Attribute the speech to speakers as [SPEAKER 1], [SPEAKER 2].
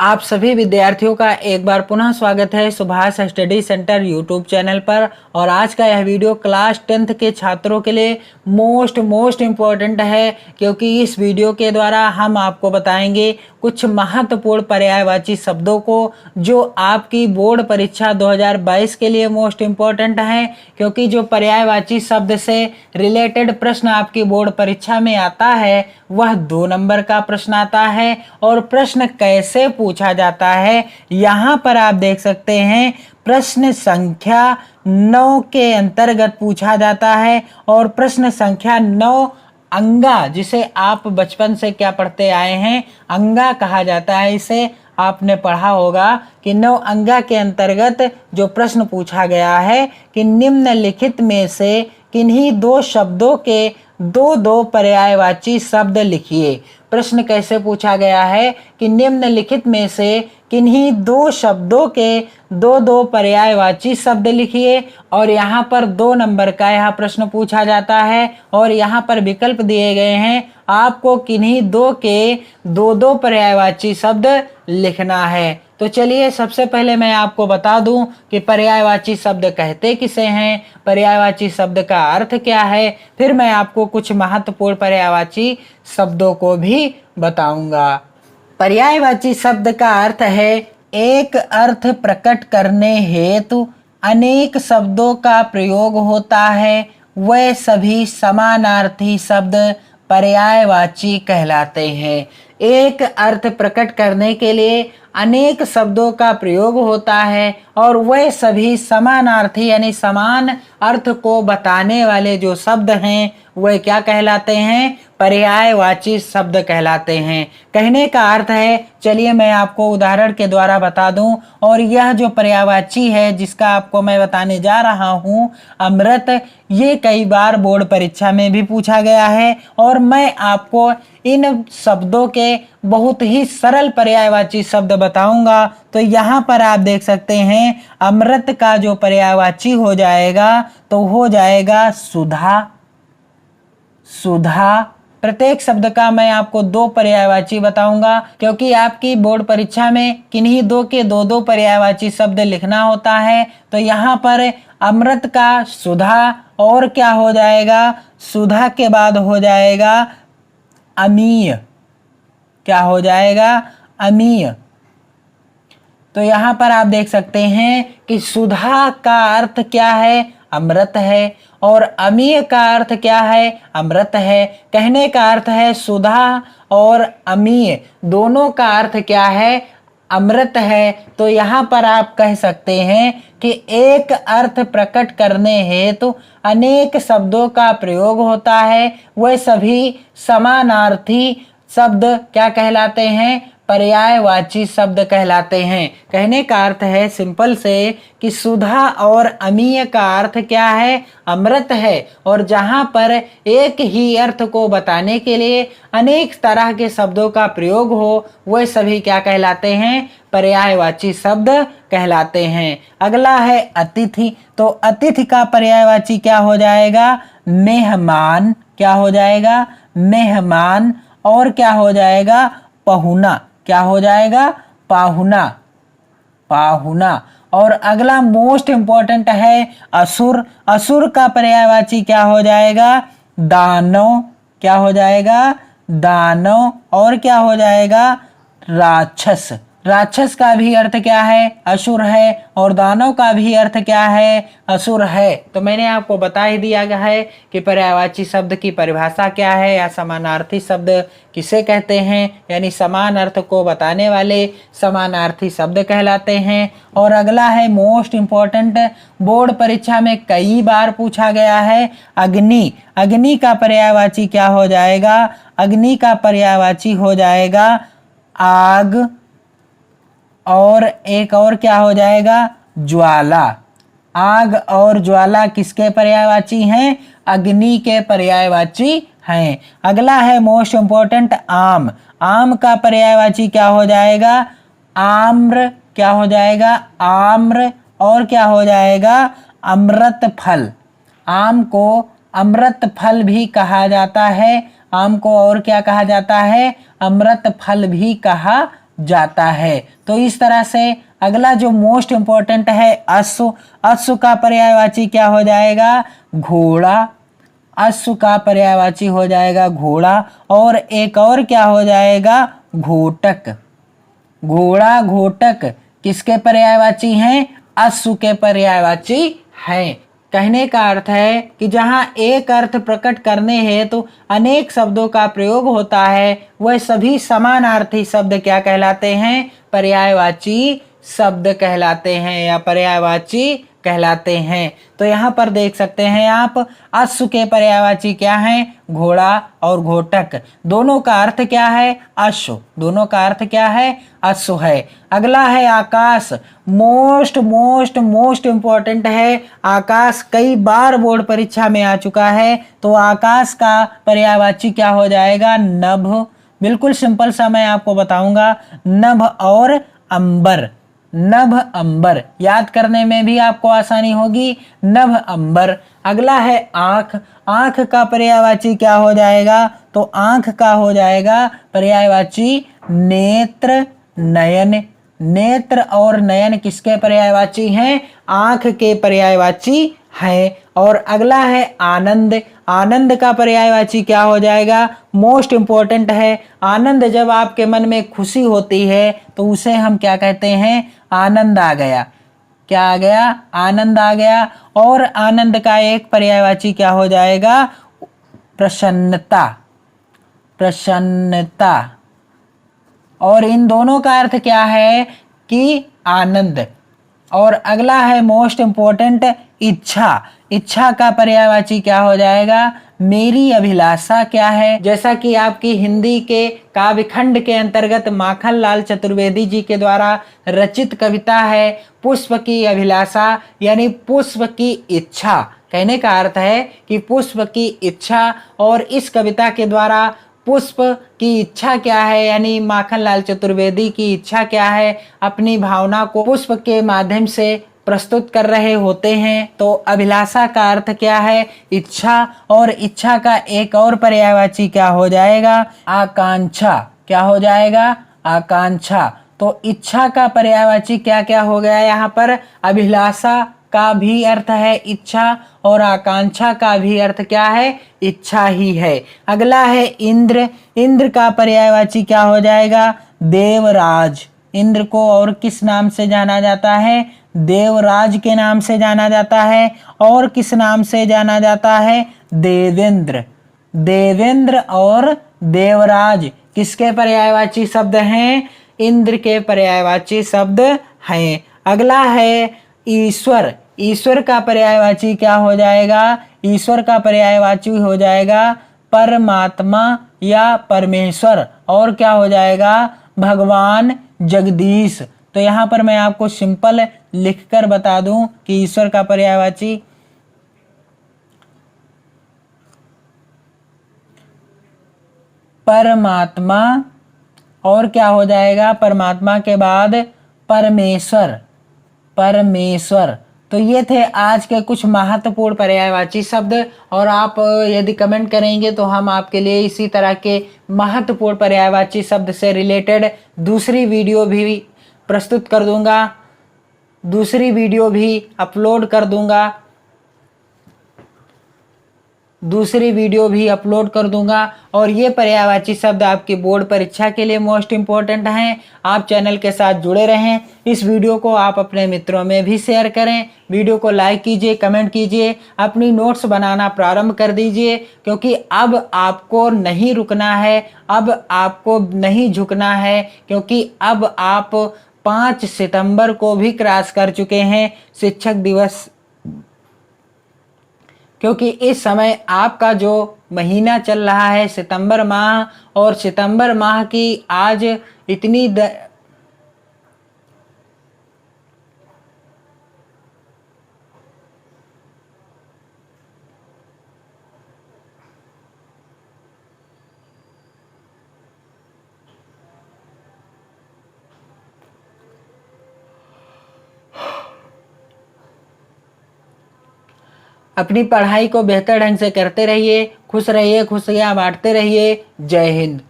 [SPEAKER 1] आप सभी विद्यार्थियों का एक बार पुनः स्वागत है Subhash study centre YouTube channel पर। और आज का यह वीडियो क्लास 10th के छात्रों के लिए मोस्ट इम्पोर्टेंट है, क्योंकि इस वीडियो के द्वारा हम आपको बताएंगे कुछ महत्वपूर्ण पर्यायवाची शब्दों को जो आपकी बोर्ड परीक्षा 2022 के लिए मोस्ट इम्पोर्टेंट है। क्योंकि जो पर्यायवाची शब्द से रिलेटेड प्रश्न आपकी बोर्ड परीक्षा में आता है वह 2 नंबर का प्रश्न आता है। और प्रश्न कैसे पूछा जाता है यहाँ पर आप देख सकते हैं, प्रश्न संख्या 9 के अंतर्गत पूछा जाता है। और प्रश्न संख्या 9 अंगा, जिसे आप बचपन से क्या पढ़ते आए हैं, अंगा कहा जाता है। इसे आपने पढ़ा होगा कि 9 अंगा के अंतर्गत जो प्रश्न पूछा गया है कि निम्नलिखित में से किन्हीं 2 शब्दों के दो पर्यायवाची शब्द लिखिए। प्रश्न कैसे पूछा गया है कि निम्नलिखित में से किन्हीं 2 शब्दों के दो पर्यायवाची शब्द लिखिए। और यहाँ पर 2 नंबर का यह प्रश्न पूछा जाता है और यहाँ पर विकल्प दिए गए हैं, आपको किन्हीं 2 के दो पर्यायवाची शब्द लिखना है। तो चलिए सबसे पहले मैं आपको बता दूं कि पर्यायवाची शब्द कहते किसे हैं, पर्यायवाची शब्द का अर्थ क्या है, फिर मैं आपको कुछ महत्वपूर्ण पर्यायवाची शब्दों को भी बताऊंगा। पर्यायवाची शब्द का अर्थ है एक अर्थ प्रकट करने हेतु अनेक शब्दों का प्रयोग होता है, वह सभी समानार्थी शब्द पर्यायवाची कहलाते हैं। एक अर्थ प्रकट करने के लिए अनेक शब्दों का प्रयोग होता है और वह सभी समानार्थी यानी समान अर्थ को बताने वाले जो शब्द हैं वह क्या कहलाते हैं, पर्यायवाची शब्द कहलाते हैं। कहने का अर्थ है, चलिए मैं आपको उदाहरण के द्वारा बता दूं। और यह जो पर्यायवाची है जिसका आपको मैं बताने जा रहा हूं, अमृत, ये कई बार बोर्ड परीक्षा में भी पूछा गया है। और मैं आपको इन शब्दों के बहुत ही सरल पर्यायवाची शब्द बताऊंगा। तो यहाँ पर आप देख सकते हैं, अमृत का जो पर्यायवाची हो जाएगा तो हो जाएगा सुधा। सुधा, प्रत्येक शब्द का मैं आपको 2 पर्यायवाची बताऊंगा, क्योंकि आपकी बोर्ड परीक्षा में किन्हीं 2 के दो पर्यायवाची शब्द लिखना होता है। तो यहाँ पर अमृत का सुधा और क्या हो जाएगा, सुधा के बाद हो जाएगा अमीय। क्या हो जाएगा, अमीय। तो यहाँ पर आप देख सकते हैं कि सुधा का अर्थ क्या है, अमृत है, और अमीय का अर्थ क्या है, अमृत है। कहने का अर्थ है सुधा और अमीय दोनों का अर्थ क्या है, अमृत है। तो यहाँ पर आप कह सकते हैं कि एक अर्थ प्रकट करने हेतु अनेक शब्दों का प्रयोग होता है, वह सभी समानार्थी शब्द क्या कहलाते हैं, पर्यायवाची शब्द कहलाते हैं। कहने का अर्थ है सिंपल से कि सुधा और अमीय का अर्थ क्या है, अमृत है। और जहां पर एक ही अर्थ को बताने के लिए अनेक तरह के शब्दों का प्रयोग हो वह सभी क्या कहलाते हैं, पर्यायवाची शब्द कहलाते हैं। अगला है अतिथि। तो अतिथि का पर्यायवाची क्या हो जाएगा, मेहमान। क्या हो जाएगा, मेहमान। और क्या हो जाएगा, पहुना। क्या हो जाएगा, पाहुना। पाहुना। और अगला मोस्ट इंपॉर्टेंट है असुर। असुर का पर्यायवाची क्या हो जाएगा, दानव। क्या हो जाएगा, दानव। और क्या हो जाएगा, राक्षस। राक्षस का भी अर्थ क्या है, असुर है, और दानव का भी अर्थ क्या है, असुर है। तो मैंने आपको बता ही दिया गया है कि पर्यायवाची शब्द की परिभाषा क्या है या समानार्थी शब्द किसे कहते हैं, यानी समान अर्थ को बताने वाले समानार्थी शब्द कहलाते हैं। और अगला है मोस्ट इम्पोर्टेंट, बोर्ड परीक्षा में कई बार पूछा गया है, अग्नि। अग्नि का पर्यायवाची क्या हो जाएगा, अग्नि का पर्यायवाची हो जाएगा आग। और एक और क्या हो जाएगा, ज्वाला। आग और ज्वाला किसके पर्यायवाची हैं, अग्नि के पर्यायवाची हैं। अगला है मोस्ट इंपॉर्टेंट, आम। आम का पर्यायवाची क्या हो जाएगा, आम्र। क्या हो जाएगा, आम्र। और क्या हो जाएगा, अमृत फल। आम को अमृत फल भी कहा जाता है। आम को और क्या कहा जाता है, अमृत फल भी कहा जाता है। तो इस तरह से अगला जो मोस्ट इंपॉर्टेंट है अश्व। अश्व का पर्यायवाची क्या हो जाएगा? घोड़ा। अश्व का पर्यायवाची हो जाएगा घोड़ा। और एक और क्या हो जाएगा? घोटक। घोड़ा घोटक किसके पर्यायवाची हैं? अश्व के पर्यायवाची हैं। कहने का अर्थ है कि जहां एक अर्थ प्रकट करने हेतु तो अनेक शब्दों का प्रयोग होता है, वह सभी समानार्थी शब्द क्या कहलाते हैं? पर्यायवाची शब्द कहलाते हैं या पर्यायवाची कहलाते हैं। तो यहाँ पर देख सकते हैं आप, अश्व के पर्यायवाची क्या हैं? घोड़ा और घोटक। दोनों का अर्थ क्या है? अश्व। दोनों का अर्थ क्या है? अश्व है। अगला है आकाश। मोस्ट मोस्ट मोस्ट इंपॉर्टेंट है। आकाश कई बार बोर्ड परीक्षा में आ चुका है। तो आकाश का पर्यायवाची क्या हो जाएगा? नभ। बिल्कुल सिंपल सा मैं आपको बताऊंगा, नभ और अंबर। नभ अंबर याद करने में भी आपको आसानी होगी, नभ अंबर। अगला है आंख। आंख का पर्यायवाची क्या हो जाएगा? तो आंख का हो जाएगा पर्यायवाची नेत्र, नयन। नेत्र और नयन किसके पर्यायवाची हैं? आंख के पर्यायवाची है। और अगला है आनंद। आनंद का पर्यायवाची क्या हो जाएगा? मोस्ट इंपॉर्टेंट है। आनंद जब आपके मन में खुशी होती है तो उसे हम क्या कहते हैं? आनंद आ गया। क्या आ गया? आनंद आ गया। और आनंद का एक पर्यायवाची क्या हो जाएगा? प्रसन्नता। प्रसन्नता। और इन दोनों का अर्थ क्या है? कि आनंद। और अगला है मोस्ट इंपॉर्टेंट इच्छा। इच्छा का पर्यायवाची क्या हो जाएगा? मेरी अभिलाषा क्या है? जैसा कि आपकी हिंदी के काव्यखंड के अंतर्गत माखनलाल चतुर्वेदी जी के द्वारा रचित कविता है पुष्प की अभिलाषा, यानी पुष्प की इच्छा। कहने का अर्थ है कि पुष्प की इच्छा। और इस कविता के द्वारा पुष्प की इच्छा क्या है, यानी माखनलाल चतुर्वेदी की इच्छा क्या है? अपनी भावना को पुष्प के माध्यम से प्रस्तुत कर रहे होते हैं। तो अभिलाषा का अर्थ क्या है? इच्छा। और इच्छा का एक और पर्यायवाची क्या हो जाएगा? आकांक्षा। क्या हो जाएगा? आकांक्षा। तो इच्छा का पर्यायवाची क्या क्या हो गया यहाँ पर? अभिलाषा का भी अर्थ है इच्छा, और आकांक्षा का भी अर्थ क्या है? इच्छा ही है। अगला है इंद्र। इंद्र का पर्यायवाची क्या हो जाएगा? देवराज। इंद्र को और किस नाम से जाना जाता है? देवराज के नाम से जाना जाता है। और किस नाम से जाना जाता है? देवेंद्र। देवेंद्र और देवराज किसके पर्यायवाची शब्द हैं? इंद्र के पर्यायवाची शब्द हैं। अगला है ईश्वर। ईश्वर का पर्यायवाची क्या हो जाएगा? ईश्वर का पर्यायवाची हो जाएगा परमात्मा या परमेश्वर। और क्या हो जाएगा? भगवान, जगदीश। तो यहाँ पर मैं आपको सिंपल लिखकर बता दूं कि ईश्वर का पर्यायवाची परमात्मा, और क्या हो जाएगा? परमात्मा के बाद परमेश्वर। परमेश्वर। तो ये थे आज के कुछ महत्वपूर्ण पर्यायवाची शब्द। और आप यदि कमेंट करेंगे तो हम आपके लिए इसी तरह के महत्वपूर्ण पर्यायवाची शब्द से रिलेटेड दूसरी वीडियो भी प्रस्तुत कर दूंगा, दूसरी वीडियो भी अपलोड कर दूंगा, दूसरी वीडियो भी अपलोड कर दूंगा। और ये पर्यायवाची शब्द आपकी बोर्ड परीक्षा के लिए मोस्ट इंपॉर्टेंट हैं। आप चैनल के साथ जुड़े रहें। इस वीडियो को आप अपने मित्रों में भी शेयर करें। वीडियो को लाइक कीजिए, कमेंट कीजिए, अपनी नोट्स बनाना प्रारंभ कर दीजिए, क्योंकि अब आपको नहीं रुकना है, अब आपको नहीं झुकना है, क्योंकि अब आप 5 सितंबर को भी क्रॉस कर चुके हैं शिक्षक दिवस। क्योंकि इस समय आपका जो महीना चल रहा है सितंबर माह, और सितंबर माह की आज इतनी अपनी पढ़ाई को बेहतर ढंग से करते रहिए, खुश रहिए, खुशियां बांटते रहिए। जय हिंद।